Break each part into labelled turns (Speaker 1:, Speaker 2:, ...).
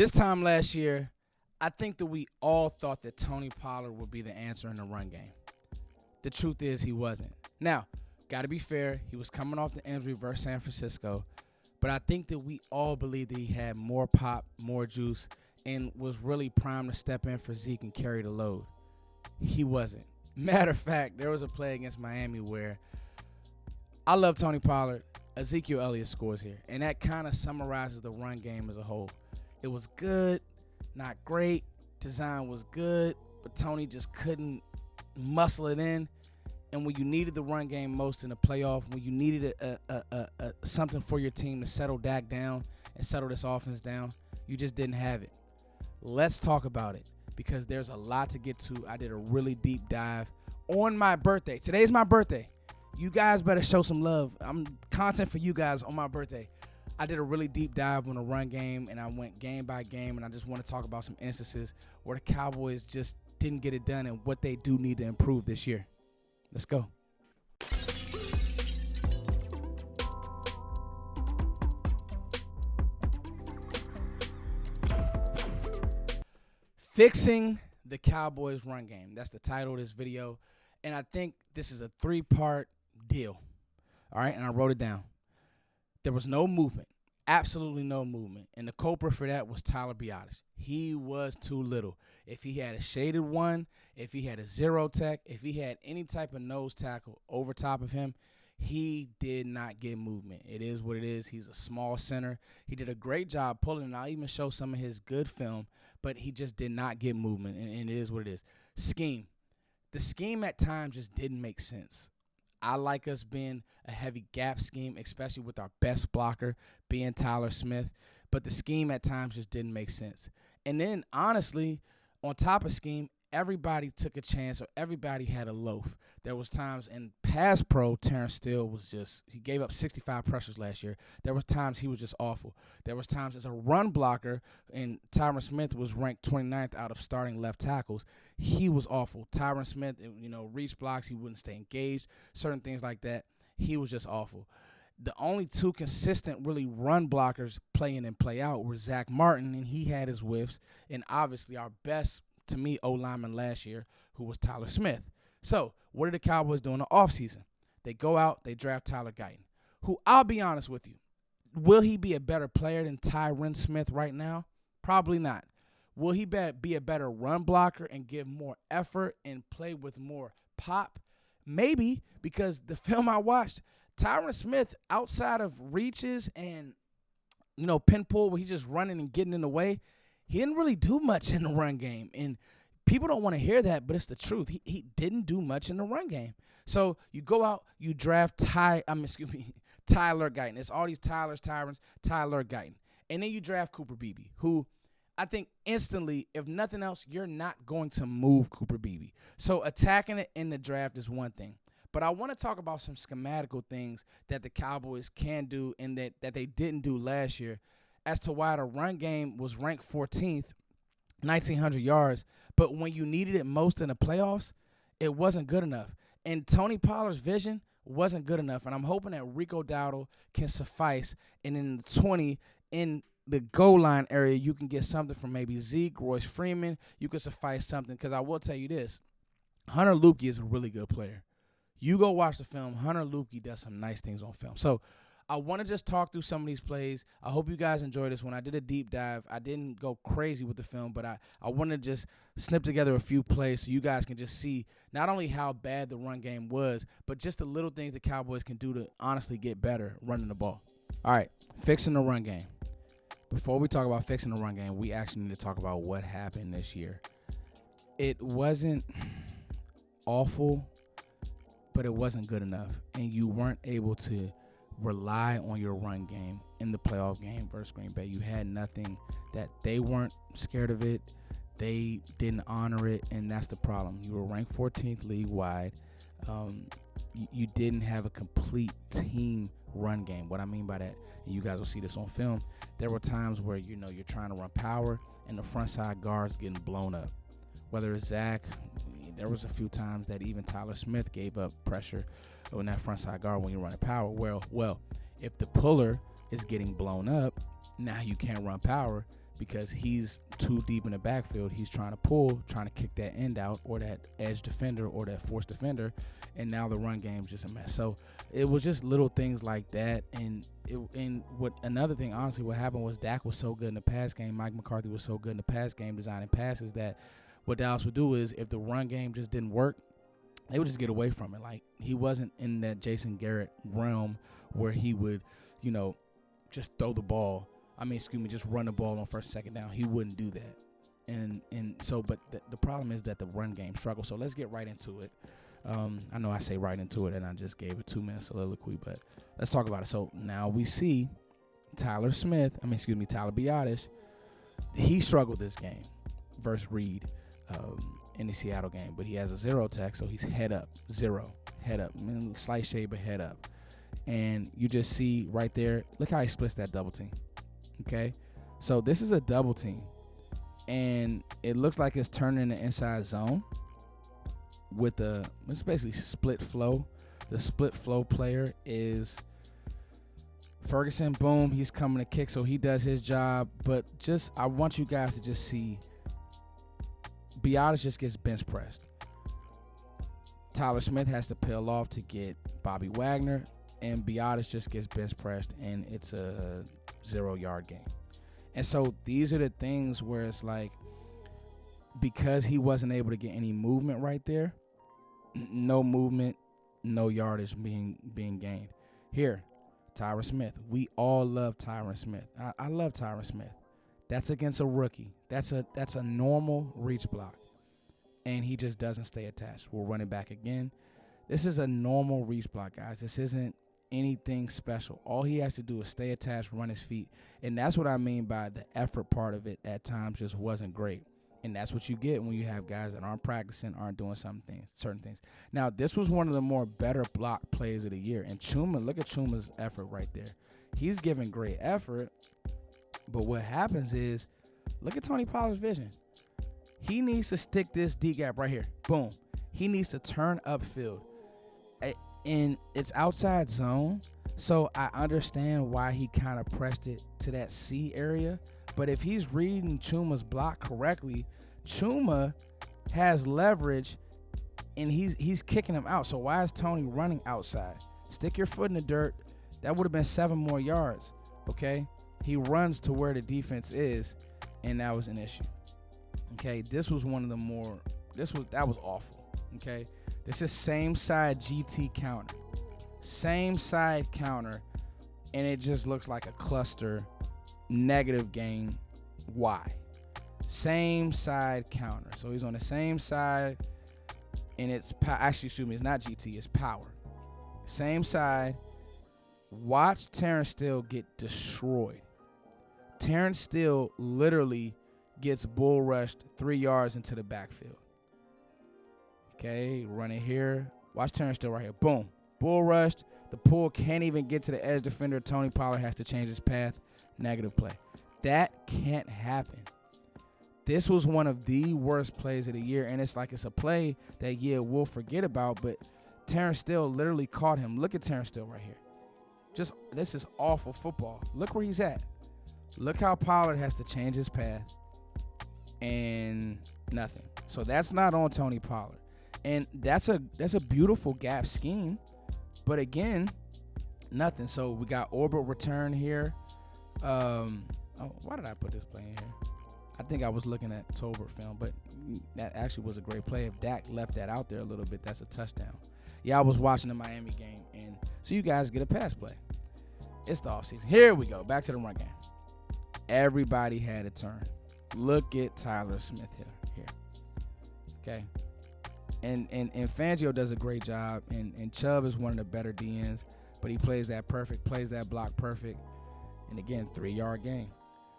Speaker 1: This time last year, I think that we all thought that Tony Pollard would be the answer in the run game. The truth is he wasn't. Now, got to be fair, he was coming off the injury versus San Francisco, but I think that we all believed that he had more pop, more juice, and was really primed to step in for Zeke and carry the load. He wasn't. Matter of fact, there was a play against Miami where I love Tony Pollard. Ezekiel Elliott scores here, and that kind of summarizes the run game as a whole. It was good, not great. Design was good, but Tony just couldn't muscle it in. And when you needed the run game most in the playoff, when you needed something for your team to settle Dak down and settle this offense down, you just didn't have it. Let's talk about it because there's a lot to get to. I did a really deep dive on my birthday. Today's my birthday. You guys better show some love. I'm content for you guys on my birthday. I did a really deep dive on the run game, and I went game by game, and I just want to talk about some instances where the Cowboys just didn't get it done and what they do need to improve this year. Let's go. Fixing the Cowboys run game. That's the title of this video. And I think this is a 3-part deal. All right, and I wrote it down. There was no movement. Absolutely no movement. And the culprit for that was Tyler Biadasz. He was too little. If he had a shaded one, if he had a zero tech, if he had any type of nose tackle over top of him, he did not get movement. It is what it is. He's a small center. He did a great job pulling, and I'll even show some of his good film, but he just did not get movement, and it is what it is. Scheme. The scheme at times just didn't make sense. I like us being a heavy gap scheme, especially with our best blocker being Tyler Smith. But the scheme at times just didn't make sense. And then, honestly, on top of scheme, everybody took a chance or everybody had a loaf. There was times in pass pro, Terrence Steele was just, he gave up 65 pressures last year. There was times he was just awful. There was times as a run blocker, and Tyron Smith was ranked 29th out of starting left tackles. He was awful. Tyron Smith, reach blocks, he wouldn't stay engaged, certain things like that. He was just awful. The only two consistent really run blockers play in and play out were Zach Martin, and he had his whiffs, and obviously our best, to me, O-lineman last year, who was Tyler Smith. So what did the Cowboys do in the offseason? They go out, they draft Tyler Guyton, who, I'll be honest with you, will he be a better player than Tyron Smith right now? Probably not. Will he be a better run blocker and give more effort and play with more pop? Maybe, because the film I watched, Tyron Smith, outside of reaches and, pin pull where he's just running and getting in the way, he didn't really do much in the run game. And people don't want to hear that, but it's the truth. He didn't do much in the run game. So you go out, you draft Tyler Guyton. It's all these Tylers, Tyrons, Tyler Guyton. And then you draft Cooper Beebe, who I think instantly, if nothing else, you're not going to move Cooper Beebe. So attacking it in the draft is one thing. But I want to talk about some schematical things that the Cowboys can do and that they didn't do last year as to why the run game was ranked 14th, 1,900 yards. But when you needed it most in the playoffs, it wasn't good enough. And Tony Pollard's vision wasn't good enough. And I'm hoping that Rico Dowdle can suffice. And in the 20, in the goal line area, you can get something from maybe Zeke, Royce Freeman. You can suffice something. Because I will tell you this, Hunter Luepke is a really good player. You go watch the film. Hunter Luepke does some nice things on film. So I want to just talk through some of these plays. I hope you guys enjoyed this one. I did a deep dive. I didn't go crazy with the film, but I want to just snip together a few plays so you guys can just see not only how bad the run game was, but just the little things the Cowboys can do to honestly get better running the ball. All right, fixing the run game. Before we talk about fixing the run game, we actually need to talk about what happened this year. It wasn't awful, but it wasn't good enough, and you weren't able to rely on your run game in the playoff game versus Green Bay. You had nothing. That they weren't scared of it. They didn't honor it, and that's the problem. You were ranked 14th league-wide. You didn't have a complete team run game. What I mean by that, and you guys will see this on film, there were times where, you're trying to run power, and the front side guards getting blown up. Whether it's Zach, there was a few times that even Tyler Smith gave up pressure on that front side guard when you're running power. Well, if the puller is getting blown up, now you can't run power. because he's too deep in the backfield. He's trying to pull, trying to kick that end out or that edge defender or that force defender, and now the run game's just a mess. So it was just little things like that. And what another thing, honestly, what happened was Dak was so good in the pass game, Mike McCarthy was so good in the pass game designing passes, that what Dallas would do is if the run game just didn't work, they would just get away from it. Like, he wasn't in that Jason Garrett realm where he would, just throw the ball. Just run the ball on first, second down. He wouldn't do that. But the problem is that the run game struggles. So let's get right into it. I know I say right into it, and I just gave a 2-minute soliloquy, but let's talk about it. So now we see Tyler Biadasz. He struggled this game versus Reed in the Seattle game, but he has a 0 tech, so he's head up, 0, head up. Slight shade, but head up. And you just see right there, look how he splits that double team. Okay, so this is a double team, and it looks like it's turning the inside zone with it's basically split flow. The split flow player is Ferguson. Boom, he's coming to kick, so he does his job. But I want you guys to just see Biadasz just gets bench pressed. Tyler Smith has to peel off to get Bobby Wagner, and Biadasz just gets bench pressed, and it's a 0-yard game. And so these are the things where it's like, because he wasn't able to get any movement right there, no movement, no yardage being gained. Here, Tyron Smith. We all love Tyron Smith. I love Tyron Smith. That's against a rookie. That's a normal reach block, and he just doesn't stay attached. We'll run it back again. This is a normal reach block, guys. This isn't anything special. All he has to do is stay attached, run his feet, and that's what I mean by the effort part of it at times just wasn't great. And that's what you get when you have guys that aren't practicing, aren't doing certain things. Now, this was one of the more better block plays of the year. And Chuma, look at Chuma's effort right there. He's giving great effort, but what happens is, look at Tony Pollard's vision. He needs to stick this D gap right here. Boom. He needs to turn upfield. And it's outside zone, so I understand why he kind of pressed it to that C area. But if he's reading Chuma's block correctly, Chuma has leverage, and he's kicking him out. So why is Tony running outside? Stick your foot in the dirt. That would have been 7 more yards, okay? He runs to where the defense is, and that was an issue. Okay, this was one of the more – that was awful, okay? This is same side GT counter. Same side counter, and it just looks like a cluster negative gain Y. Same side counter. So he's on the same side, and it's it's not GT, it's power. Same side. Watch Terrence Steele get destroyed. Terrence Steele literally gets bull rushed 3 yards into the backfield. Okay, run it here. Watch Terrence Steele right here. Boom. Bull rushed. The pull can't even get to the edge defender. Tony Pollard has to change his path. Negative play. That can't happen. This was one of the worst plays of the year, and it's a play that, we'll forget about, but Terrence Steele literally caught him. Look at Terrence Steele right here. This is awful football. Look where he's at. Look how Pollard has to change his path, and nothing. So that's not on Tony Pollard. And that's a beautiful gap scheme, but again, nothing. So we got orbital return here. Why did I put this play in here? I think I was looking at Tolbert film, but that actually was a great play. If Dak left that out there a little bit, that's a touchdown. Yeah, I was watching the Miami game, and so you guys get a pass play. It's the offseason. Here we go. Back to the run game. Everybody had a turn. Look at Tyler Smith here. Okay. And Fangio does a great job, and Chubb is one of the better DNs, but he plays that perfect, plays that block perfect, and again, 3-yard gain.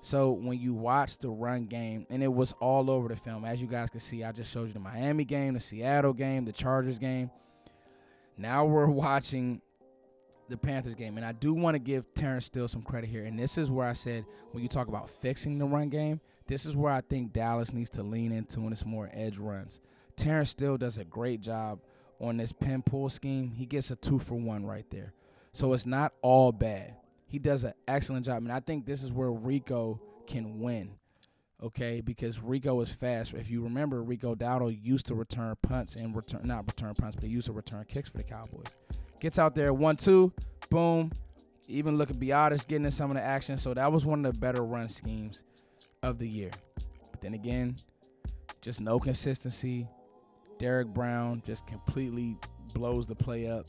Speaker 1: So when you watch the run game, and it was all over the film, as you guys can see, I just showed you the Miami game, the Seattle game, the Chargers game. Now we're watching the Panthers game, and I do want to give Terrence Steele some credit here, and this is where I said when you talk about fixing the run game, this is where I think Dallas needs to lean into when it's more edge runs. Terrence Steele does a great job on this pin pull scheme. He gets a 2-for-1 right there. So it's not all bad. He does an excellent job. And I think this is where Rico can win. okay, because Rico is fast. If you remember, Rico Dowdle used to return punts and not return punts, but he used to return kicks for the Cowboys. Gets out there 1-2, boom. Even look at Biotis getting in some of the action. So that was one of the better run schemes of the year. But then again, just no consistency. Derek Brown just completely blows the play up.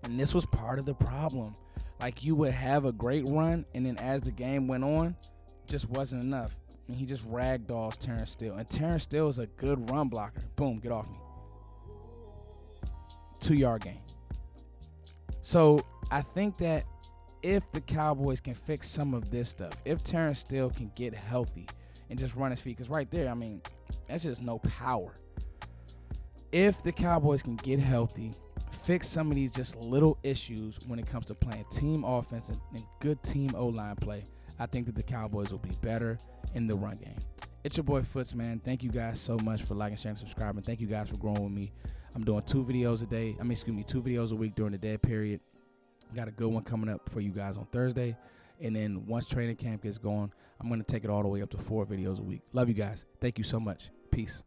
Speaker 1: And this was part of the problem. Like, you would have a great run, and then as the game went on, just wasn't enough. I mean, he just ragdolls Terrence Steele. And Terrence Steele is a good run blocker. Boom, get off me. 2-yard gain. So I think that if the Cowboys can fix some of this stuff, if Terrence Steele can get healthy and just run his feet, because right there, I mean, that's just no power. If the Cowboys can get healthy, fix some of these just little issues when it comes to playing team offense and good team O-line play, I think that the Cowboys will be better in the run game. It's your boy Foots, man. Thank you guys so much for liking, sharing, subscribing. Thank you guys for growing with me. I'm doing 2 videos a week during the dead period. Got a good one coming up for you guys on Thursday. And then once training camp gets going, I'm going to take it all the way up to 4 videos a week. Love you guys. Thank you so much. Peace.